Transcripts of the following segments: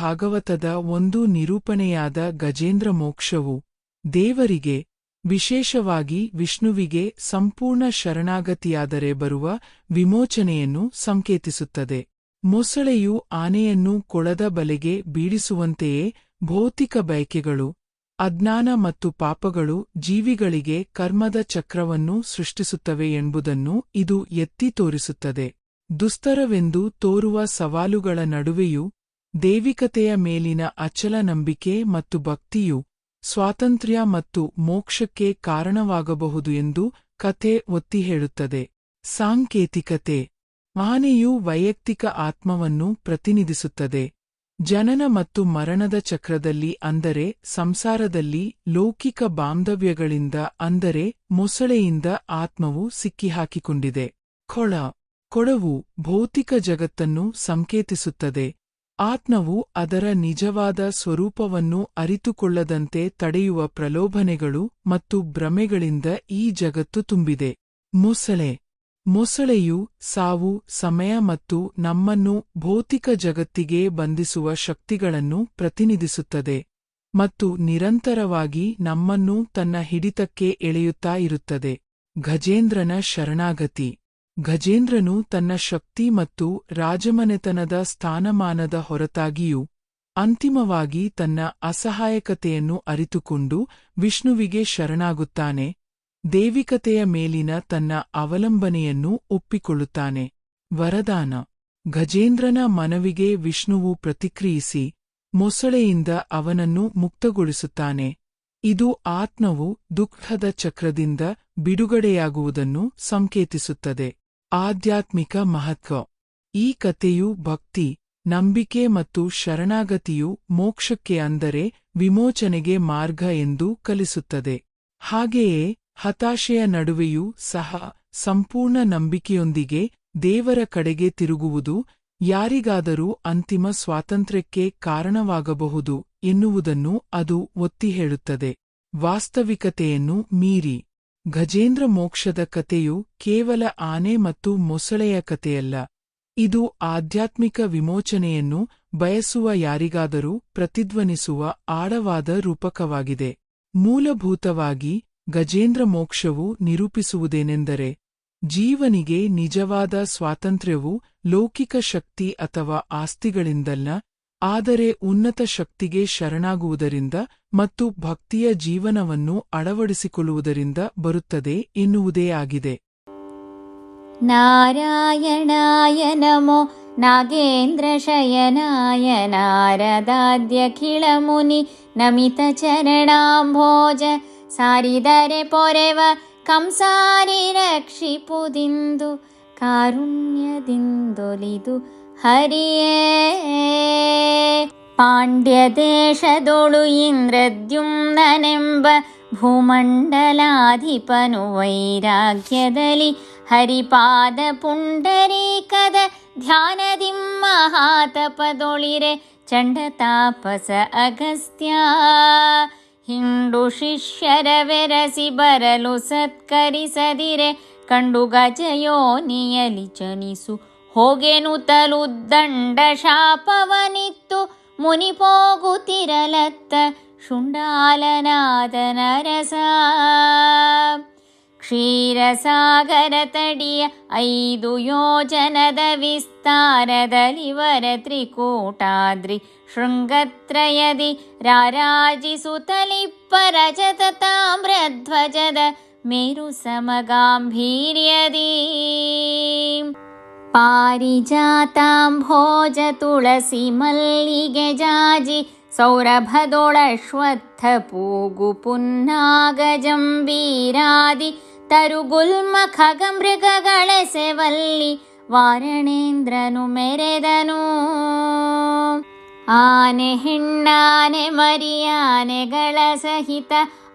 ಭಾಗವತದ ಒಂದು ನಿರೂಪಣೆಯಾದ ಗಜೇಂದ್ರ ಮೋಕ್ಷವು ದೇವರಿಗೆ, ವಿಶೇಷವಾಗಿ ವಿಷ್ಣುವಿಗೆ ಸಂಪೂರ್ಣ ಶರಣಾಗತಿಯಾದರೆ ಬರುವ ವಿಮೋಚನೆಯನ್ನು ಸಂಕೇತಿಸುತ್ತದೆ. ಮೊಸಳೆಯು ಆನೆಯನ್ನು ಕೊಳದ ಬಲೆಗೆ ಬೀಳಿಸುವಂತೆಯೇ ಭೌತಿಕ ಬಯಕೆಗಳು, ಅಜ್ಞಾನ ಮತ್ತು ಪಾಪಗಳು ಜೀವಿಗಳಿಗೆ ಕರ್ಮದ ಚಕ್ರವನ್ನು ಸೃಷ್ಟಿಸುತ್ತವೆ ಎಂಬುದನ್ನು ಇದು ಎತ್ತಿ ತೋರಿಸುತ್ತದೆ. ದುಸ್ತರವೆಂದು ತೋರುವ ಸವಾಲುಗಳ ನಡುವೆಯೂ ದೈವಿಕತೆಯ ಮೇಲಿನ ಅಚಲ ನಂಬಿಕೆ ಮತ್ತು ಭಕ್ತಿಯು ಸ್ವಾತಂತ್ರ್ಯ ಮತ್ತು ಮೋಕ್ಷಕ್ಕೆ ಕಾರಣವಾಗಬಹುದು ಎಂದು ಕಥೆ ಒತ್ತಿ ಹೇಳುತ್ತದೆ. ಸಾಂಕೇತಿಕತೆ: ಆನೆಯು ವೈಯಕ್ತಿಕ ಆತ್ಮವನ್ನು ಪ್ರತಿನಿಧಿಸುತ್ತದೆ. ಜನನ ಮತ್ತು ಮರಣದ ಚಕ್ರದಲ್ಲಿ, ಅಂದರೆ ಸಂಸಾರದಲ್ಲಿ ಲೌಕಿಕ ಬಾಂಧವ್ಯಗಳಿಂದ, ಅಂದರೆ ಮೊಸಳೆಯಿಂದ ಆತ್ಮವು ಸಿಕ್ಕಿಹಾಕಿಕೊಂಡಿದೆ. ಕೊಳವು ಭೌತಿಕ ಜಗತ್ತನ್ನು ಸಂಕೇತಿಸುತ್ತದೆ. ಆತ್ಮವು ಅದರ ನಿಜವಾದ ಸ್ವರೂಪವನ್ನು ಅರಿತುಕೊಳ್ಳದಂತೆ ತಡೆಯುವ ಪ್ರಲೋಭನೆಗಳು ಮತ್ತು ಭ್ರಮೆಗಳಿಂದ ಈ ಜಗತ್ತು ತುಂಬಿದೆ. ಮೊಸಳೆಯು ಸಾವು, ಸಮಯ ಮತ್ತು ನಮ್ಮನ್ನು ಭೌತಿಕ ಜಗತ್ತಿಗೆ ಬಂಧಿಸುವ ಶಕ್ತಿಗಳನ್ನು ಪ್ರತಿನಿಧಿಸುತ್ತದೆ ಮತ್ತು ನಿರಂತರವಾಗಿ ನಮ್ಮನ್ನು ತನ್ನ ಹಿಡಿತಕ್ಕೆ ಎಳೆಯುತ್ತಾ ಇರುತ್ತದೆ. ಗಜೇಂದ್ರನ ಶರಣಾಗತಿ: ಗಜೇಂದ್ರನು ತನ್ನ ಶಕ್ತಿ ಮತ್ತು ರಾಜಮನೆತನದ ಸ್ಥಾನಮಾನದ ಹೊರತಾಗಿಯೂ ಅಂತಿಮವಾಗಿ ತನ್ನ ಅಸಹಾಯಕತೆಯನ್ನು ಅರಿತುಕೊಂಡು ವಿಷ್ಣುವಿಗೆ ಶರಣಾಗುತ್ತಾನೆ. ದೈವಿಕತೆಯ ಮೇಲಿನ ತನ್ನ ಅವಲಂಬನೆಯನ್ನು ಒಪ್ಪಿಕೊಳ್ಳುತ್ತಾನೆ. ವರದಾನ: ಗಜೇಂದ್ರನ ಮನವಿಗೆ ವಿಷ್ಣುವು ಪ್ರತಿಕ್ರಿಯಿಸಿ ಮೊಸಳೆಯಿಂದ ಅವನನ್ನು ಮುಕ್ತಗೊಳಿಸುತ್ತಾನೆ. ಇದು ಆತ್ಮವು ದುಃಖದ ಚಕ್ರದಿಂದ ಬಿಡುಗಡೆಯಾಗುವುದನ್ನು ಸಂಕೇತಿಸುತ್ತದೆ. ಆಧ್ಯಾತ್ಮಿಕ ಮಹತ್ವ: ಈ ಕಥೆಯು ಭಕ್ತಿ, ನಂಬಿಕೆ ಮತ್ತು ಶರಣಾಗತಿಯು ಮೋಕ್ಷಕ್ಕೆ, ಅಂದರೆ ವಿಮೋಚನೆಗೆ ಮಾರ್ಗ ಎಂದು ಕಲಿಸುತ್ತದೆ. ಹಾಗೆಯೇ ಹತಾಶೆಯ ನಡುವೆಯೂ ಸಹ ಸಂಪೂರ್ಣ ನಂಬಿಕೆಯೊಂದಿಗೆ ದೇವರ ಕಡೆಗೆ ತಿರುಗುವುದು ಯಾರಿಗಾದರೂ ಅಂತಿಮ ಸ್ವಾತಂತ್ರ್ಯಕ್ಕೆ ಕಾರಣವಾಗಬಹುದು ಎನ್ನುವುದನ್ನು ಅದು ಒತ್ತಿ ಹೇಳುತ್ತದೆ. ವಾಸ್ತವಿಕತೆಯನ್ನು ಮೀರಿ: ಗಜೇಂದ್ರ ಮೋಕ್ಷದ ಕಥೆಯು ಕೇವಲ ಆನೆ ಮತ್ತು ಮೊಸಳೆಯ ಕಥೆಯಲ್ಲ. ಇದು ಆಧ್ಯಾತ್ಮಿಕ ವಿಮೋಚನೆಯನ್ನು ಬಯಸುವ ಯಾರಿಗಾದರೂ ಪ್ರತಿಧ್ವನಿಸುವ ಆಳವಾದ ರೂಪಕವಾಗಿದೆ. ಮೂಲಭೂತವಾಗಿ ಗಜೇಂದ್ರ ಮೋಕ್ಷವು ನಿರೂಪಿಸುವುದೇನೆಂದರೆ, ಜೀವನಿಗೆ ನಿಜವಾದ ಸ್ವಾತಂತ್ರ್ಯವು ಲೌಕಿಕ ಶಕ್ತಿ ಅಥವಾ ಆಸ್ತಿಗಳಿಂದಲ್ಲ, ಆದರೆ ಉನ್ನತ ಶಕ್ತಿಗೆ ಶರಣಾಗುವುದರಿಂದ ಮತ್ತು ಭಕ್ತಿಯ ಜೀವನವನ್ನು ಅಳವಡಿಸಿಕೊಳ್ಳುವುದರಿಂದ ಬರುತ್ತದೆ ಎನ್ನುವುದೇ ಆಗಿದೆ. ನಾರಾಯಣಾಯ ನಮೋ ನಾಗೇಂದ್ರಶಯನಾಯ ನಾರದಾದ್ಯಖಿಳಮುನಿ ನಮಿತ ಚರಣಾಂಭೋಜ ಸಾರಿದರೆ ಪೊರೆವ ಕಂಸಾರಿ ರಕ್ಷಿಪುದಿಂದು ಕಾರುಣ್ಯದಿಂದೊಲಿದು ಹರಿಯೇ. ಪಾಂಡ್ಯ ದೇಶದೊಳು ಇಂದ್ರದ್ಯುಮ್ನೆಂಬ ಭೂಮಂಡಲಾಧಿಪನು ವೈರಾಗ್ಯದಲ್ಲಿ ಹರಿಪಾದ ಪುಂಡರೀಕದ ಧ್ಯಾನದಿಂ ಮಹಾತಪದೊಳಿರೆ ಚಂಡತಾಪಸ ಅಗಸ್ತ್ಯ. ಹಿಂಡು ಶಿಷ್ಯರ ವೆರಸಿ ಬರಲು ಸತ್ಕರಿಸದಿರೆ ಕಂಡು ಗಜಯೋನಿಯಲಿ ಚನಿಸು ಹೋಗೆನುತಲು ದಂಡ ಶಾಪವನಿತ್ತು ಮುನಿಪೋಗುತ್ತಿರಲತ್ತ ಶುಂಡಾಲನಾದ ನರಸ. ಕ್ಷೀರಸಾಗರ ತಡಿಯ 5 ಯೋಜನದ ವಿಸ್ತಾರದಲಿವರ ತ್ರಿಕೂಟಾದ್ರಿ ಶೃಂಗತ್ರಯದಿ ರಾರಾಜಿಸುತ್ತಲಿಪ್ಪ ರಜತ ತಾಮ್ರಧ್ವಜದ ಮೇರು ಸಮಗಾಂಭೀರ್ಯದಿ. ಪಾರಿಜಾತಾಂಭೋಜ ತುಳಸಿ ಮಲ್ಲಿಗೆ ಜಾಜಿ ಸೌರಭದೊಳಶ್ವತ್ಥ ಪೂಗು ಪುನ್ನಾಗಜಂಬೀರಾದಿ ತರುಗುಲ್ಮ ಖಗಮೃಗಗಳೆಸೆವಲ್ಲಿ ವಾರಣೇಂದ್ರನು ಮೆರೆದನು. ಆನೆ ಹೆಣ್ಣಾನೆ ಮರಿಯಾನೆಗಳ ಸಹಿತ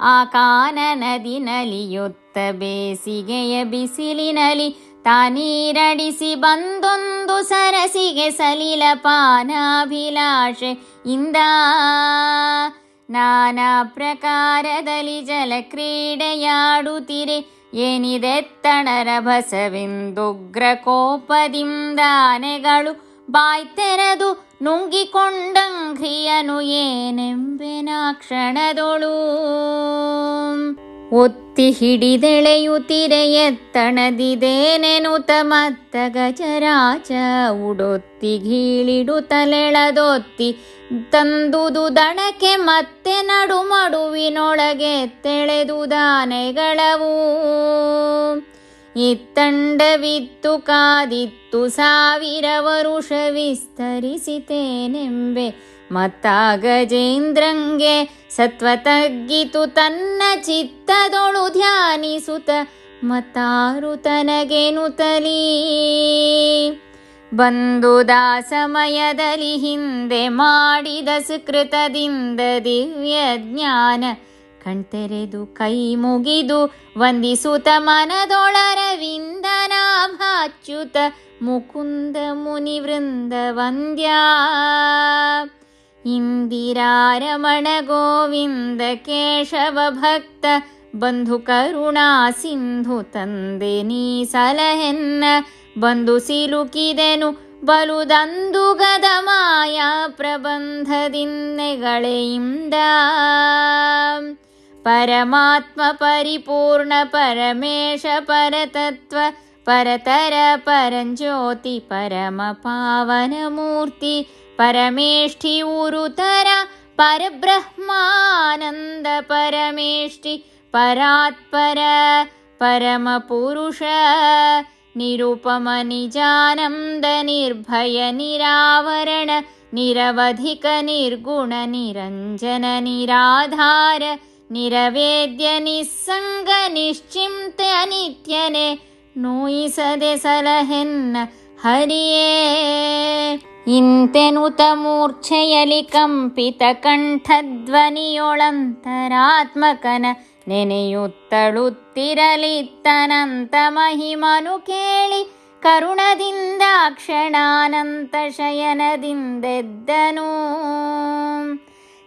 ಆ ಕಾನನದಿ ನಲಿಯುತ್ತ ಬೇಸಿಗೆಯ ಬಿಸಿಲಿನಲಿ ತಾನೀರಡಿಸಿ ಬಂದೊಂದು ಸರಸಿಗೆ ಸಲಿಲ ಪಾನಾಭಿಲಾಷೆ ಇಂದ. ನಾನಾ ಪ್ರಕಾರದಲ್ಲಿ ಜಲಕ್ರೀಡೆಯಾಡುತ್ತಿರೆ ಏನಿದೆತ್ತಣರ ಭಸವೆಂದುಗ್ರ ಕೋಪದಿಂದಾನೆಗಳು ಬಾಯ್ತೆರೆದು ನುಂಗಿಕೊಂಡಂಘ್ರಿಯನು ಏನೆಂಬೆನ ಕ್ಷಣದೊಳು. ಒತ್ತಿ ಹಿಡಿದೆಳೆಯುತ್ತಿರೆ ಎತ್ತಣದಿದೇನೆನುತ ಮತ್ತ ಗಜರಾಜ ಉಡೊತ್ತಿ ಗೀಳಿಡುತ್ತಲೆಳದೊತ್ತಿ ತಂದುದು ದಣಕ್ಕೆ ಮತ್ತೆ ನಡುಮಡುವಿನೊಳಗೆ ತೆಳೆದುದಾನೆಗಳವು. ಇತ್ತಂಡವಿತ್ತು ಕಾದಿತ್ತು 1000 ವರುಷ ವಿಸ್ತರಿಸಿತೇನೆಂಬೆ ಮತ್ತ ಗಜೇಂದ್ರಂಗೆ ಸತ್ವ ತಗ್ಗಿತು ತನ್ನ ಚಿತ್ತದೊಳು ಧ್ಯಾನಿಸುತ್ತ ಮತ್ತಾರು ತನಗೆನುತಲೀ. ಬಂದುದಾ ಸಮಯದಲ್ಲಿ ಹಿಂದೆ ಮಾಡಿದ ಸುಕೃತದಿಂದ ದಿವ್ಯ ಜ್ಞಾನ ಕಣ್ತೆರೆದು ಕೈ ಮುಗಿದು ವಂದಿಸುತ್ತ ಮನದೊಳರವಿಂದನಾಭಾಚ್ಯುತ ಮುಕುಂದ ಮುನಿವೃಂದ ವಂದ್ಯ. ಇಂದಿರಾರಮಣ ಗೋವಿಂದ ಕೇಶವ ಭಕ್ತ ಬಂಧು ಕರುಣಾ ಸಿಂಧು ತಂದೆ ನೀ ಸಲಹೆನ್ನ. ಬಂದು ಸಿಲುಕಿದೆನು ಬಲುದಂದು ಗದ ಮಾಯಾ ಪ್ರಬಂಧದಿಂದೆಗಳೆಯಿಂದ. ಪರಮಾತ್ಮ ಪರಿಪೂರ್ಣ ಪರಮೇಶ ಪರತತ್ವ ಪರತರ ಪರಂಜ್ಯೋತಿ ಪರಮ ಪಾವನ ಮೂರ್ತಿ ಪರಮೇಷ್ಠಿ ಉರುತರ ಪರಬ್ರಹ್ಮಾನಂದ ಪರಮೇಷ್ಠಿ ಪರಾತ್ಪರ ಪರಮ ಪುರುಷ ನಿರುಪಮ ನಿಜಾನಂದ ನಿರ್ಭಯ ನಿರಾವರಣ ನಿರವಧಿಕ ನಿರ್ಗುಣ ನಿರಂಜನ ನಿರಾಧಾರ ನಿರವೇದ್ಯ ನಿಸ್ಸಂಗ ನಿಶ್ಚಿಂತ ಅನಿತ್ಯನೆ ನೋಯಿಸದೆ ಸಲಹೆನ್ನ ಹರಿಯೇ. ಇಂತೆನುತ ಮೂರ್ಛೆಯಲಿ ಕಂಪಿತ ಕಂಠಧ್ವನಿಯೊಳಂತರಾತ್ಮಕನ ನೆನೆಯುತ್ತಳುತ್ತಿರಲಿತ್ತನಂತ ಮಹಿಮನು ಕೇಳಿ ಕರುಣದಿಂದ ಕ್ಷಣಾನಂತ ಶಯನದಿಂದೆದ್ದನು.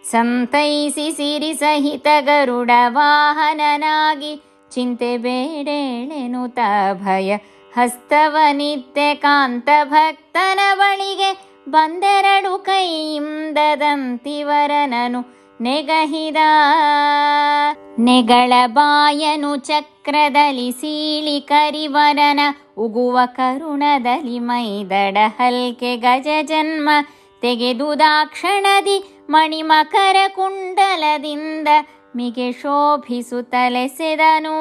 ಸಂತೈಸಿ ಸಿರಿ ಸಹಿತ ಗರುಡ ವಾಹನನಾಗಿ ಚಿಂತೆ ಬೇಡೇಳೆನುತ ಭಯ ಹಸ್ತವನಿತ್ಯ ಕಾಂತ ಭಕ್ತನ ಬಳಿಗೆ ಬಂದೆರಡು ಕೈಯಿಂದದಂತಿವರನನು ನೆಗಹಿದ. ನೆಗಳ ಬಾಯನು ಚಕ್ರದಲ್ಲಿ ಸೀಳಿ ಕರಿವರನ ಉಗುವ ಕರುಣದಲ್ಲಿ ಮೈದಡ ಹಲ್ಕೆ ಗಜ ಜನ್ಮ ತೆಗೆದುದಾಕ್ಷಣದಿ ಮಣಿಮಕರ ಕುಂಡಲದಿಂದ ಮಿಗೆ ಶೋಭಿಸುತ್ತಲೆಸೆದನು.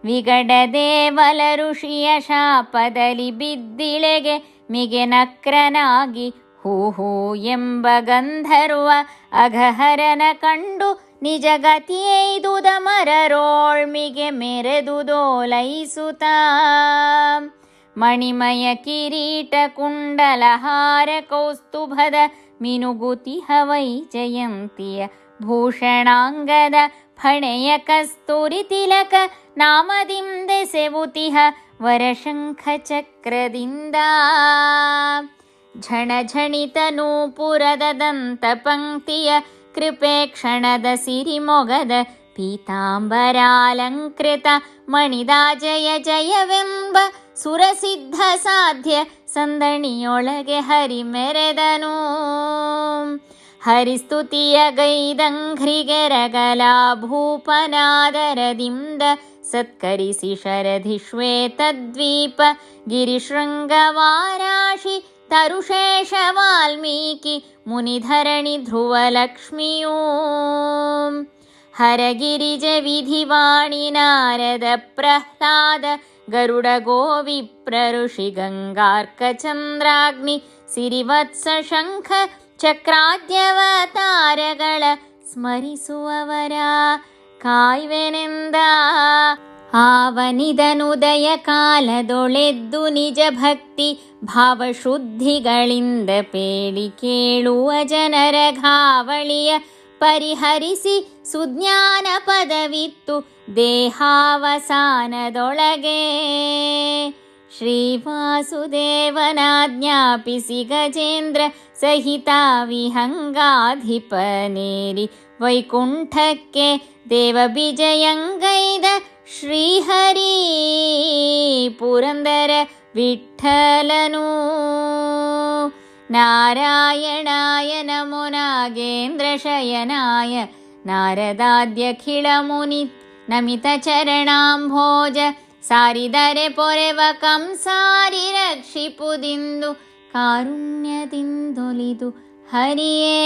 ವಿಗಡ ದೇವಲ ಋಷಿಯ ಶಾಪದಲ್ಲಿ ಬಿದ್ದಿಳೆಗೆ ಮಿಗೆ ನಕ್ರನಾಗಿ ಹೂಹೂ ಎಂಬ ಗಂಧರ್ವ ಅಘಹರನ ಕಂಡು ನಿಜಗತಿಯೈದುದ ಮರರೋಳ್ಮಿಗೆ ಮೆರೆದುದೋಲೈಸುತ್ತ. ಮಣಿಮಯ ಕಿರೀಟ ಕುಂಡಲಹಾರ ಕೌಸ್ತುಭದ ಮಿನುಗುತಿಹ ವೈಜಯಂತಿಯ ಭೂಷಣಾಂಗದ ಫಣೆಯ ಕಸ್ತೂರಿ ತಿಲಕ ನಾಮದಿಂದೆಸೆವುತಿಹ ವರಶಂಖ ಚಕ್ರದಿಂದ. ಝಣಝಣಿತ ನೂಪುರದ ದಂತ ಪಂಕ್ತಿಯ ಕೃಪೆ ಕ್ಷಣದ ಸಿರಿಮೊಗದ ಪೀತಾಂಬರಾಲಂಕೃತ ಮಣಿದ ಜಯ ಜಯವೆಂಬ ಸುರಸಿದ್ಧ ಸಾಧ್ಯ ಸಂದಣಿಯೊಳಗೆ ಹರಿ ಮೆರೆದನು. ಹರಿಸ್ತುತಿಯ ಗೈದಂಘ್ರಿಗೆ ರಗಲ ಭೂಪನಾದರದಿಂದ ಸತ್ಕರಿಸಿ ಶರಧಿ ಶ್ವೇತದ್ವೀಪ ಗಿರಿಶೃಂಗವಾರಾಶಿ ತರುಶೇಷ ವಾಲ್ಮೀಕಿ ಮುನಿಧರಣಿ ಧ್ರುವಲಕ್ಷ್ಮಿಯೂ. ಹರಗಿರಿಜ ವಿಧಿವಾಣಿ ನಾರದ ಪ್ರಹ್ಲಾದ ಗರುಡ ಗೋವಿಪ್ರ ಋಷಿ ಗಂಗಾರ್ಕ ಚಂದ್ರಾಗ್ನಿ ಸಿರಿವತ್ಸ ಶಂಖ ಚಕ್ರಾದ್ಯವತಾರಗಳ ಸ್ಮರಿಸುವವರ ಕಾಯ್ವೆನೆಂದ. ಆವನಿದನುದಯ ಕಾಲದೊಳೆದ್ದು ನಿಜ ಭಕ್ತಿ ಭಾವಶುದ್ಧಿಗಳಿಂದ ಪೇಳಿ ಕೇಳುವ ಜನರ ಘಾವಳಿಯ ಪರಿಹರಿಸಿ ಸುಜ್ಞಾನ ಪದವಿತ್ತು ದೇಹಾವಸಾನದೊಳಗೆ. ಶ್ರೀವಾಸುದೇವನಾಜ್ಞಾಪಿಸಿ ಗಜೇಂದ್ರ ಸಹಿತ ವಿಹಂಗಾಧಿಪನೇರಿ ವೈಕುಂಠಕ್ಕೆ ದೇವ ಬಿಜಯಂಗೈದ ಶ್ರೀಹರಿ ಪುರಂದರ ವಿಠ್ಠಲನು. ನಾರಾಯಣಾಯ ನಮೋ ನಾಗೇಂದ್ರಶಯನಾಯ ನಾರದಾದ್ಯಖಿಳಮುನಿ ನಮಿತ ಚರಣಾಂಭೋಜ ಸಾರಿದರೆ ಪೊರೆವ ಕಂಸಾರಿ ರಕ್ಷಿಪುದಿಂದು ಕಾರುಣ್ಯದಿಂದೊಲಿದು ಹರಿಯೇ.